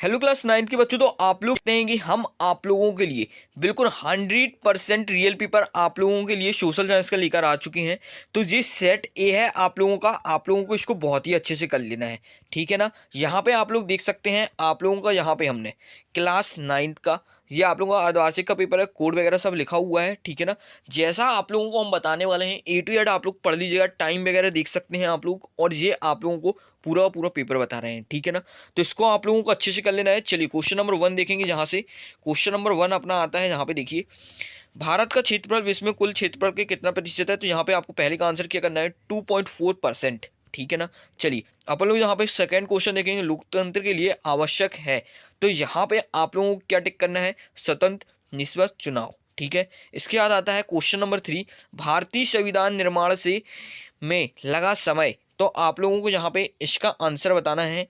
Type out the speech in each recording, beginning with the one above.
Hello class 9 के बच्चों, तो आप लोग कहते हैं कि हम आप लोगों के लिए बिल्कुल 100% रियल पेपर आप लोगों के लिए सोशल साइंस का लेकर आ चुके हैं। तो ये सेट ए है आप लोगों का, आप लोगों को इसको बहुत ही अच्छे से कर लेना है, ठीक है ना। यहाँ पे आप लोग देख सकते हैं आप लोगों का, यहाँ पे हमने क्लास 9 का ये आप लोगों का अर्धवार्षिक का पेपर है, कोड वगैरह सब लिखा हुआ है, ठीक है ना। जैसा आप लोगों को हम बताने वाले हैं ए टू जेड आप लोग पढ़ लीजिएगा, टाइम वगैरह देख सकते हैं आप लोग, और ये आप लोगों को पूरा पूरा पेपर बता रहे हैं, ठीक है ना। तो इसको आप लोगों को अच्छे से कर लेना है। चलिए क्वेश्चन नंबर 1 देखेंगे, जहां से क्वेश्चन नंबर 1 अपना आता है। यहाँ पे देखिए, भारत का क्षेत्रफल विश्व में कुल क्षेत्रफल के कितना प्रतिशत है। तो यहाँ पे आपको पहले का आंसर क्या करना है, 2.4%, ठीक है ना। चलिए अपन लोग यहाँ पे सेकंड क्वेश्चन देखेंगे, लोकतंत्र के लिए आवश्यक है। तो यहाँ पे आप लोगों को क्या टिक करना है, स्वतंत्र निष्पक्ष चुनाव, ठीक है। इसके बाद आता है क्वेश्चन नंबर 3, भारतीय संविधान निर्माण से में लगा समय। तो आप लोगों को यहाँ पे इसका आंसर बताना है,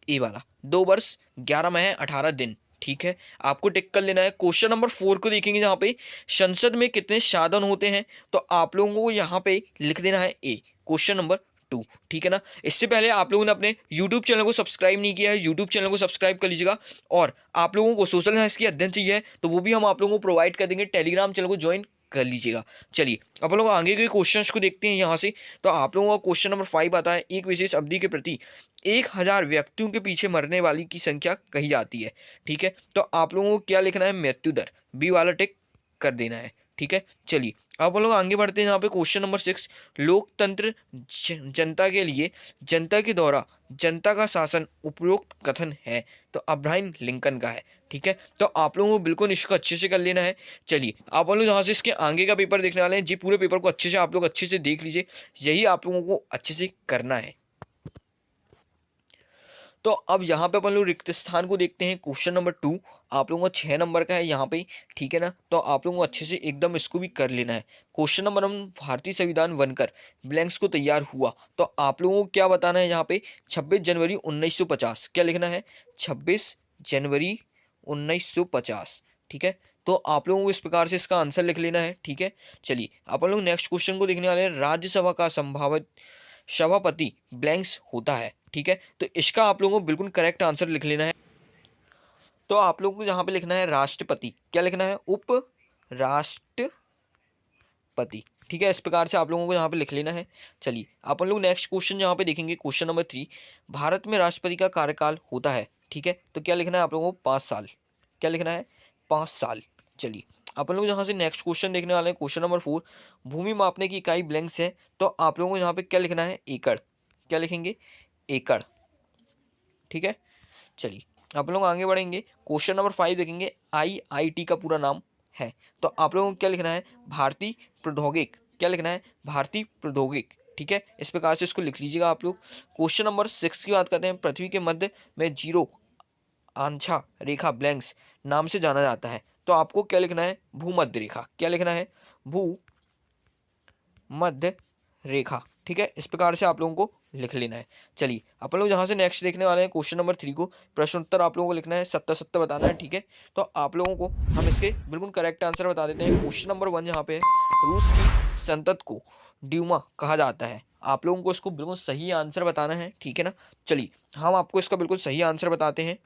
ए वाला, 2 वर्ष 11 माह 18 दिन, ठीक है। आपको टिक कर लेना है। क्वेश्चन नंबर 4 को देखेंगे, जहाँ पे संसद में कितने साधन होते हैं। तो आप लोगों को यहाँ पे लिख देना है ए, क्वेश्चन नंबर 2, ठीक है ना। इससे पहले आप लोगों ने अपने यूट्यूब चैनल को सब्सक्राइब नहीं किया है, यूट्यूब चैनल को सब्सक्राइब कर लीजिएगा। और आप लोगों को सोशल साइंस की अध्ययन चाहिए तो वो भी हम आप लोगों को प्रोवाइड कर देंगे, टेलीग्राम चैनल को ज्वाइन कर लीजिएगा। चलिए अब लोग आगे के क्वेश्चंस को देखते हैं यहाँ से। तो आप लोगों का क्वेश्चन नंबर 5 आता है, एक विशेष अवधि के प्रति 1000 व्यक्तियों के पीछे मरने वाली की संख्या कही जाती है, ठीक है। तो आप लोगों को क्या लिखना है, मृत्यु दर, बी वाला टिक कर देना है, ठीक है। चलिए अब हम लोग आगे बढ़ते हैं। यहाँ पे क्वेश्चन नंबर 6, लोकतंत्र जनता के लिए, जनता के द्वारा, जनता का शासन उपयुक्त कथन है। तो अब्राहम लिंकन का है, ठीक है। तो आप लोगों को बिल्कुल इसको अच्छे से कर लेना है। चलिए आप लोग यहाँ से इसके आगे का पेपर देखने वाले हैं जी, पूरे पेपर को अच्छे से आप लोग अच्छे से देख लीजिए, यही आप लोगों को अच्छे से करना है। तो अब यहाँ पे अपन लोग रिक्त स्थान को देखते हैं। क्वेश्चन नंबर 2 आप लोगों को 6 नंबर का है यहाँ पे, ठीक है ना। तो आप लोगों को अच्छे से एकदम इसको भी कर लेना है। क्वेश्चन नंबर 1, भारतीय संविधान बनकर ब्लैंक्स को तैयार हुआ। तो आप लोगों को क्या बताना है यहाँ पे, 26 जनवरी 1950, क्या लिखना है, 26 जनवरी 1950, ठीक है। तो आप लोगों को इस प्रकार से इसका आंसर लिख लेना है, ठीक है। चलिए अपन लोग नेक्स्ट क्वेश्चन को देखने वाले हैं, राज्यसभा का संभावित सभापति ब्लैंक्स होता है, ठीक है। तो इसका आप लोगों को बिल्कुल करेक्ट आंसर लिख लेना है। तो आप लोगों को यहाँ पे लिखना है राष्ट्रपति, क्या लिखना है, उप राष्ट्रपति, ठीक है। इस प्रकार से आप लोगों को यहाँ पे लिख लेना है। चलिए अपन लोग नेक्स्ट क्वेश्चन यहाँ पे देखेंगे, क्वेश्चन नंबर 3, भारत में राष्ट्रपति का कार्यकाल होता है, ठीक है। तो क्या लिखना है आप लोगों को, 5 साल, क्या लिखना है, 5 साल। चलिए अपन लोग यहाँ से नेक्स्ट क्वेश्चन देखने वाले हैं, क्वेश्चन नंबर 4, भूमि मापने की इकाई ब्लैंक्स है। तो आप लोगों को यहाँ पे क्या लिखना है, एकड़, क्या लिखेंगे, एकड़, ठीक है। चलिए आप लोग आगे बढ़ेंगे, क्वेश्चन नंबर 5 देखेंगे, आईआईटी का पूरा नाम है। तो आप लोगों को क्या लिखना है, भारतीय प्रौद्योगिक, क्या लिखना है, भारतीय प्रौद्योगिक, ठीक है। इस प्रकार से इसको लिख लीजिएगा आप लोग। क्वेश्चन नंबर 6 की बात करते हैं, पृथ्वी के मध्य में जीरो आंछा रेखा ब्लैंक्स नाम से जाना जाता है। तो आपको क्या लिखना है, भूमध्य रेखा, क्या लिखना है, भूमध्य रेखा, ठीक है। इस प्रकार से आप लोगों को लिख लेना है। चलिए अपन लोग यहाँ से नेक्स्ट देखने वाले हैं, क्वेश्चन नंबर 3 को, प्रश्न उत्तर आप लोगों को लिखना है, 70 बताना है, ठीक है। तो आप लोगों को हम इसके बिल्कुल करेक्ट आंसर बता देते हैं। क्वेश्चन नंबर 1 यहाँ पे है, रूस की संसद को ड्यूमा कहा जाता है। आप लोगों को इसको बिल्कुल सही आंसर बताना है, ठीक है ना। चलिए हम आपको इसका बिल्कुल सही आंसर बताते हैं।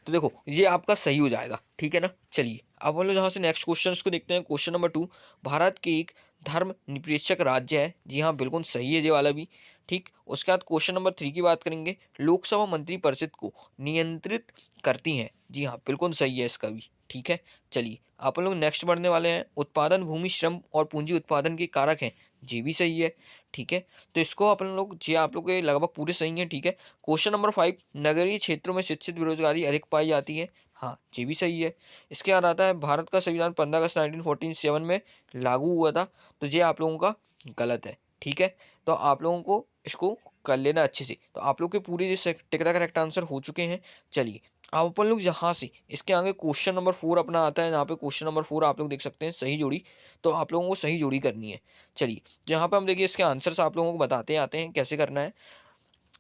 तो देखो ये आपका सही हो जाएगा, ठीक है ना। चलिए अब हम लोग यहाँ से नेक्स्ट क्वेश्चन को देखते हैं। क्वेश्चन नंबर 2, भारत के एक धर्म निरपेक्ष राज्य है। जी हाँ बिल्कुल सही है ये वाला भी, ठीक। उसके बाद क्वेश्चन नंबर 3 की बात करेंगे, लोकसभा मंत्री परिषद को नियंत्रित करती हैं। जी हाँ बिल्कुल सही है इसका भी, ठीक है। चलिए आप लोग नेक्स्ट बढ़ने वाले हैं, उत्पादन भूमि श्रम और पूंजी उत्पादन के कारक हैं। जी भी सही है, ठीक है। तो इसको अपन लोग, जी आप लोग के लगभग पूरे सही हैं, ठीक है। क्वेश्चन नंबर 5, नगरीय क्षेत्रों में शिक्षित बेरोजगारी अधिक पाई जाती है। हाँ ये भी सही है। इसके बाद आता है, भारत का संविधान 15 अगस्त 1947 में लागू हुआ था। तो ये आप लोगों का गलत है, ठीक है। तो आप लोगों को इसको कर लेना अच्छे से। तो आप लोग के पूरे जो टिक द करेक्ट आंसर हो चुके हैं। चलिए अब अपन लोग यहाँ से इसके आगे क्वेश्चन नंबर 4 अपना आता है। यहाँ पे क्वेश्चन नंबर 4 आप लोग देख सकते हैं, सही जोड़ी। तो आप लोगों को सही जोड़ी करनी है। चलिए यहाँ पे हम देखिए इसके आंसर्स आप लोगों को बताते आते हैं कैसे करना है,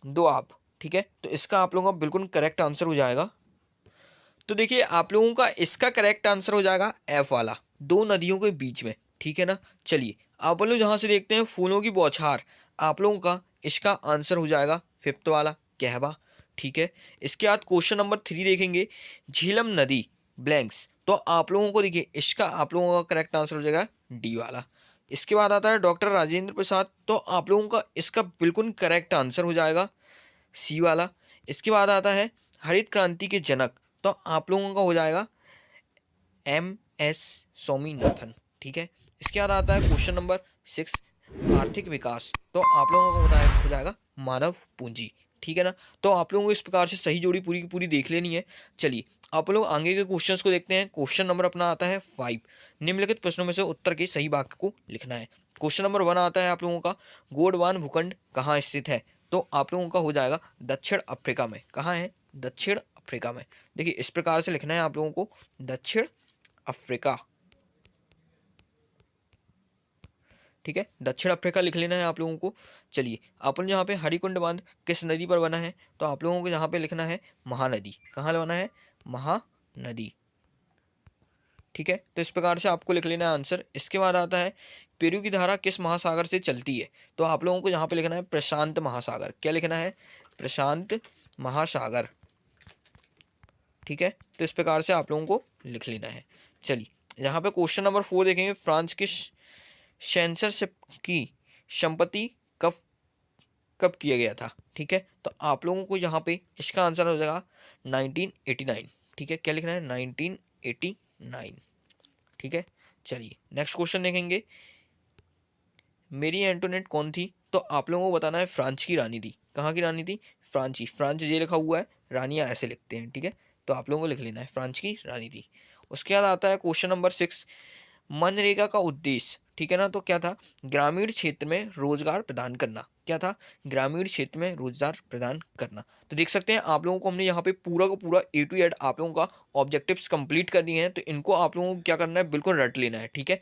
दो आप, ठीक है। तो इसका आप लोगों का बिल्कुल करेक्ट आंसर हो जाएगा। तो देखिए आप लोगों का इसका करेक्ट आंसर हो जाएगा एफ वाला, 2 नदियों के बीच में, ठीक है ना। चलिए आप लोग जहाँ से देखते हैं, फूलों की बौछार, आप लोगों का इसका आंसर हो जाएगा 5th वाला, कहवा, ठीक है। इसके बाद क्वेश्चन नंबर 3 देखेंगे, झीलम नदी ब्लैंक्स। तो आप लोगों को देखिए इसका आप लोगों का करेक्ट आंसर हो जाएगा डी वाला। इसके बाद आता है डॉक्टर राजेंद्र प्रसाद। तो आप लोगों का इसका बिल्कुल करेक्ट आंसर हो जाएगा सी वाला। इसके बाद आता है हरित क्रांति के जनक। तो आप लोगों का हो जाएगा एम एस स्वामीनाथन। ठीक है। इसके बाद आता है क्वेश्चन नंबर 6, आर्थिक विकास। तो आप लोगों को बताया हो जाएगा मानव पूंजी। ठीक है ना। तो आप लोगों को इस प्रकार से सही जोड़ी पूरी की पूरी देख लेनी है। चलिए आप लोग आगे के क्वेश्चंस को देखते हैं। क्वेश्चन नंबर अपना आता है 5, निम्नलिखित प्रश्नों में से उत्तर के सही वाक्य को लिखना है। क्वेश्चन नंबर 1 आता है आप लोगों का, गोंडवाना भूखंड कहाँ स्थित है। तो आप लोगों का हो जाएगा दक्षिण अफ्रीका में। कहाँ है, दक्षिण अफ्रीका में। देखिए इस प्रकार से लिखना है आप लोगों को, दक्षिण अफ्रीका। ठीक है, दक्षिण अफ्रीका लिख लेना है आप लोगों को। चलिए अपन यहाँ पे हरिकुंड बांध किस नदी पर बना है। तो आप लोगों को यहाँ पे लिखना है महानदी। कहाँ बना है, महानदी। ठीक है, तो इस प्रकार से आपको लिख लेना है आंसर। इसके बाद आता है पेरू की धारा किस महासागर से चलती है। तो आप लोगों को यहाँ पे लिखना है प्रशांत महासागर। क्या लिखना है, प्रशांत महासागर। ठीक है, तो इस प्रकार से आप लोगों को लिख लेना है। चलिए यहाँ पे क्वेश्चन नंबर 4 देखेंगे, फ्रांस के सेंसरशिप की संपत्ति कब कब किया गया था। ठीक है, तो आप लोगों को यहाँ पे इसका आंसर हो जाएगा 1989। ठीक है, क्या लिखना है, 1989। ठीक है। चलिए नेक्स्ट क्वेश्चन देखेंगे, मेरी एंटोनेट कौन थी। तो आप लोगों को बताना है फ्रांस की रानी थी। कहाँ की रानी थी, फ्रांस की। फ्रांस ये लिखा हुआ है, रानियाँ ऐसे लिखते हैं। ठीक है, तो आप लोगों को लिख लेना है फ्रांस की रानी थी। उसके बाद आता है क्वेश्चन नंबर 6, मनरेगा का उद्देश्य। ठीक है ना, तो क्या था, ग्रामीण क्षेत्र में रोजगार प्रदान करना। क्या था, ग्रामीण क्षेत्र में रोजगार प्रदान करना। तो देख सकते हैं आप लोगों को हमने यहाँ पे पूरा का पूरा ए टू जेड आप लोगों का ऑब्जेक्टिव्स कंप्लीट कर दिए हैं। तो इनको आप लोगों को क्या करना है, बिल्कुल रट लेना है। ठीक है,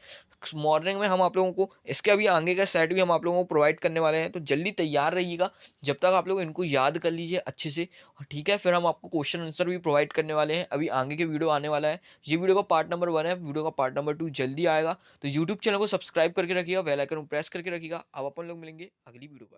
मॉर्निंग में हम आप लोगों को इसके अभी आगे का सेट भी हम आप लोगों को प्रोवाइड करने वाले हैं। तो जल्दी तैयार रहिएगा, जब तक आप लोग इनको याद कर लीजिए अच्छे से। ठीक है, फिर हम आपको क्वेश्चन आंसर भी प्रोवाइड करने वाले हैं। अभी आगे के वीडियो आने वाला है। ये वीडियो का पार्ट नंबर 1 है, वीडियो का पार्ट नंबर 2 जल्दी आएगा। तो यूट्यूब चैनल को सब्सक्राइब करके रखिएगा, बेल आइकन प्रेस करके रखिएगा। अब अपन लोग मिलेंगे अगली वीडियो पर।